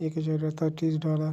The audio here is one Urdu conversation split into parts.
$1.38।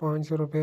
₹500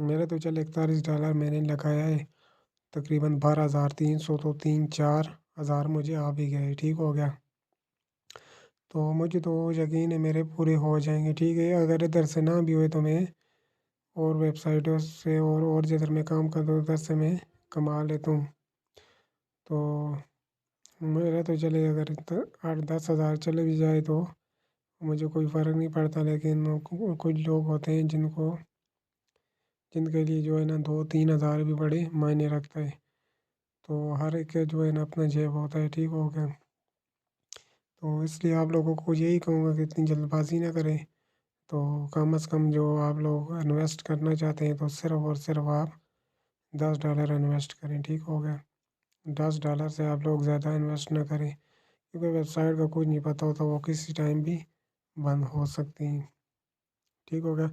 میرا تو چل $41 میں نے لگایا ہے، تقریباً 12,300 تو 3-4 ہزار مجھے آ بھی گئے، ٹھیک ہو گیا۔ تو مجھے تو یقین ہے میرے پورے ہو جائیں گے، ٹھیک ہے۔ اگر ادھر سے نہ بھی ہوئے تو میں اور ویب سائٹوں سے اور جدھر میں کام کرتا ہوں ادھر سے میں کما لیتا ہوں۔ تو میرا تو چلے اگر 8-10 ہزار چلے بھی جائے تو مجھے کوئی فرق نہیں پڑتا، لیکن کچھ لوگ ہوتے ہیں جن کے لیے جو ہے نا 2-3 ہزار بھی بڑے معنی رکھتا ہے۔ تو ہر ایک کا جو ہے نا اپنا جیب ہوتا ہے، ٹھیک ہو گیا۔ تو اس لیے آپ لوگوں کو یہی کہوں گا کہ اتنی جلد بازی نہ کریں، تو کم از کم جو آپ لوگ انویسٹ کرنا چاہتے ہیں تو صرف اور صرف آپ $10 انویسٹ کریں، ٹھیک ہو گیا۔ $10 سے آپ لوگ زیادہ انویسٹ نہ کریں، کیونکہ ویب سائٹ کا کچھ نہیں پتہ ہوتا، وہ کسی ٹائم بھی بند ہو سکتی ہیں، ٹھیک ہو گیا۔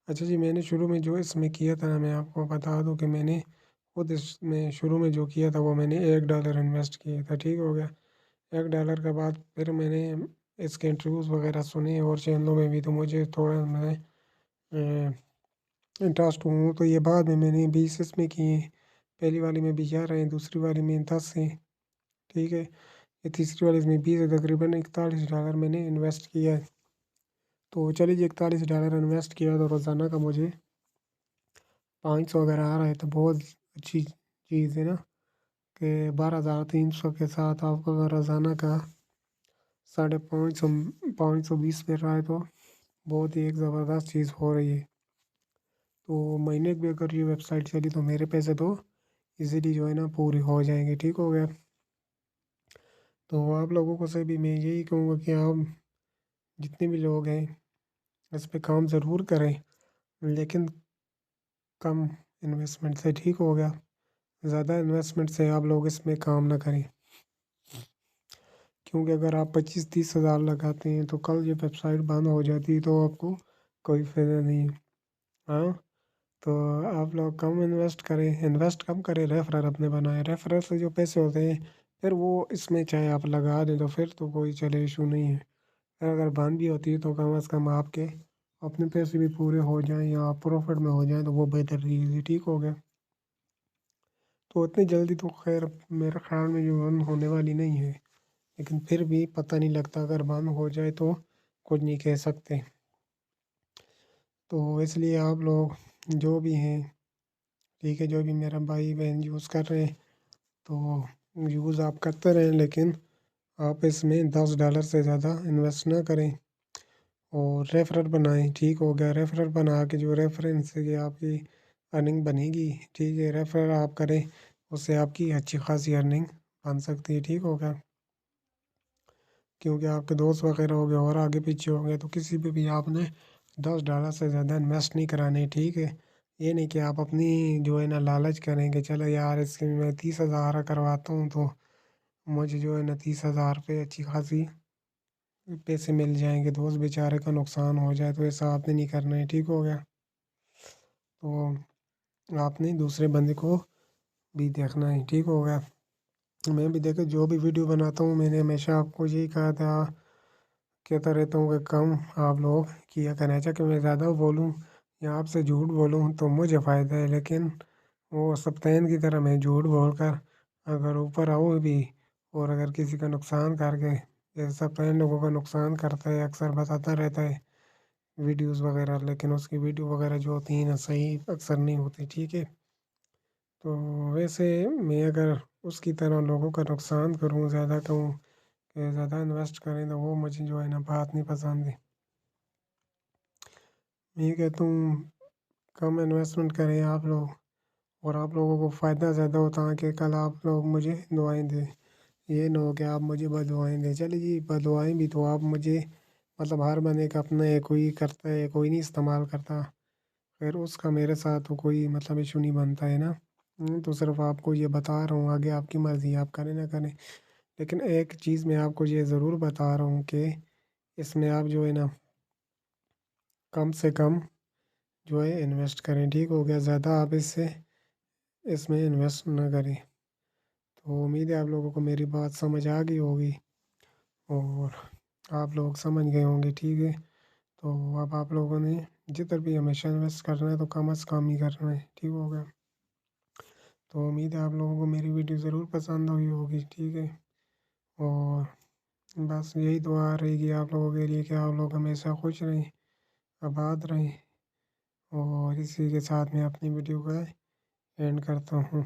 اچھا جی، میں نے شروع میں جو اس میں کیا تھا نا، میں آپ کو بتا دوں کہ میں نے خود اس میں شروع میں جو کیا تھا وہ میں نے $1 انویسٹ کیا تھا، ٹھیک ہو گیا۔ $1 کے بعد پھر میں نے اس کے انٹرویوز وغیرہ سنے اور چینلوں میں بھی، تو مجھے تھوڑا میں انٹرسٹ ہوں، تو یہ بعد میں نے 20 اس میں کیے ہیں۔ پہلی والی میں 11 ہیں، دوسری والی میں 10 ہیں، ٹھیک ہے۔ یہ تیسری والی میں 20 ہے، تقریباً $41 میں نے انویسٹ کیا ہے۔ تو چلیے جی، $41 انویسٹ کیا تو روزانہ کا مجھے 500 اگر آ رہا ہے تو بہت اچھی چیز ہے نا، کہ 12,300 کے ساتھ آپ کو اگر روزانہ کا 520 مل رہا ہے تو بہت ہی ایک زبردست چیز ہو رہی ہے۔ تو مہینے بھی اگر یہ ویب سائٹ چلی تو میرے پیسے تو ایزیلی جو ہے نا پوری ہو جائیں گے، ٹھیک ہو گیا۔ تو آپ لوگوں کو سے بھی میں یہی کہوں گا کہ آپ جتنے بھی لوگ ہیں اس پہ کام ضرور کریں، لیکن کم انویسٹمنٹ سے، ٹھیک ہو گیا۔ زیادہ انویسٹمنٹ سے آپ لوگ اس میں کام نہ کریں، کیونکہ اگر آپ 25-30 ہزار لگاتے ہیں تو کل یہ ویب سائٹ بند ہو جاتی ہے تو آپ کو کوئی فائدہ نہیں ہے، ہاں۔ تو آپ لوگ کم انویسٹ کریں، انویسٹ کم کریں، ریفرر اپنے بنائیں، ریفرر سے جو پیسے ہوتے ہیں پھر وہ اس میں چاہے آپ لگا دیں تو پھر تو کوئی چلے ایشو نہیں ہے۔ پھر اگر بند بھی ہوتی ہے تو کم از کم آپ کے اپنے پیسے بھی پورے ہو جائیں یا آپ پروفٹ میں ہو جائیں تو وہ بہتر چیز ہے، ٹھیک ہو گیا۔ تو اتنی جلدی تو خیر میرے خیال میں جو بند ہونے والی نہیں ہے، لیکن پھر بھی پتہ نہیں لگتا، اگر بند ہو جائے تو کچھ نہیں کہہ سکتے۔ تو اس لیے آپ لوگ جو بھی ہیں، ٹھیک ہے، جو بھی میرا بھائی بہن یوز کر رہے ہیں تو یوز آپ کرتے رہیں، لیکن آپ اس میں $10 سے زیادہ انویسٹ نہ کریں، اور ریفرر بنائیں، ٹھیک ہو گیا۔ ریفرر بنا کے جو ریفرنس سے آپ کی ارننگ بنے گی، ٹھیک ہے، ریفرر آپ کریں، اس سے آپ کی اچھی خاصی ارننگ بن سکتی ہے، ٹھیک ہو گیا۔ کیونکہ آپ کے دوست وغیرہ ہو گئے اور آگے پیچھے ہو گئے تو کسی پہ بھی آپ نے $10 سے زیادہ انویسٹ نہیں کرانے، ٹھیک ہے۔ یہ نہیں کہ آپ اپنی جو ہے نا لالچ کریں کہ چلو یار اس کے میں 30 ہزار کرواتا ہوں تو مجھے جو ہے نا 30 ہزار پہ اچھی خاصی پیسے مل جائیں گے، تو اس بیچارے کا نقصان ہو جائے، تو ایسا آپ نے نہیں کرنا ہے، ٹھیک ہو گیا۔ تو آپ نے دوسرے بندے کو بھی دیکھنا ہے، ٹھیک ہو گیا۔ میں بھی دیکھو جو بھی ویڈیو بناتا ہوں میں نے ہمیشہ آپ کو یہی کہا تھا، کہتا رہتا ہوں کہ کم آپ لوگ کیا کریں، چاہے کہ میں زیادہ بولوں یا آپ سے جھوٹ بولوں تو مجھے فائدہ ہے، لیکن وہ سپطین کی طرح میں جھوٹ بول کر اگر اوپر آؤں بھی اور اگر کسی کا نقصان کر کے، جیسے سپطین لوگوں کا نقصان کرتا ہے اکثر بتاتا رہتا ہے ویڈیوز وغیرہ، لیکن اس کی ویڈیو وغیرہ جو ہوتی ہیں نا صحیح اکثر نہیں ہوتی، ٹھیک ہے۔ تو ویسے میں اگر اس کی طرح لوگوں کا نقصان کروں، زیادہ کہوں کہ زیادہ انویسٹ کریں تو وہ مجھے جو ہے نا بات نہیں پسند ہے۔ میں یہ کہتا ہوں کم انویسٹمنٹ کریں آپ لوگ، اور آپ لوگوں کو فائدہ زیادہ ہوتا ہے کہ کل آپ لوگ مجھے دعائیں دیں، یہ نہ ہو کہ آپ مجھے بد دعائیں دیں۔ چلے جی، بد دعائیں بھی تو آپ مجھے مطلب ہر بندے کا اپنا ہے، کوئی کرتا ہے کوئی نہیں استعمال کرتا، پھر اس کا میرے ساتھ تو کوئی مطلب ایشو نہیں بنتا ہے نا۔ تو صرف آپ کو یہ بتا رہا ہوں، آگے آپ کی مرضی، آپ کریں نہ کریں، لیکن ایک چیز میں آپ کو یہ ضرور بتا رہا ہوں کہ اس میں آپ جو ہے نا کم سے کم جو ہے انویسٹ کریں، ٹھیک ہو گیا۔ زیادہ آپ اس میں انویسٹ نہ کریں۔ تو امید ہے آپ لوگوں کو میری بات سمجھ آ گئی ہوگی اور آپ لوگ سمجھ گئے ہوں گے، ٹھیک ہے۔ تو اب آپ لوگوں نے جدھر بھی ہمیشہ انویسٹ کرنا ہے تو کم از کم ہی کرنا ہے، ٹھیک ہو گیا؟ تو امید ہے آپ لوگوں کو میری ویڈیو ضرور پسند ہوئی ہوگی، ٹھیک ہے؟ اور بس یہی دعا رہے گی آپ لوگوں کے لیے کہ آپ لوگ ہمیشہ خوش رہیں، آباد رہیں، اور اسی کے ساتھ میں اپنی ویڈیو کا اینڈ کرتا ہوں۔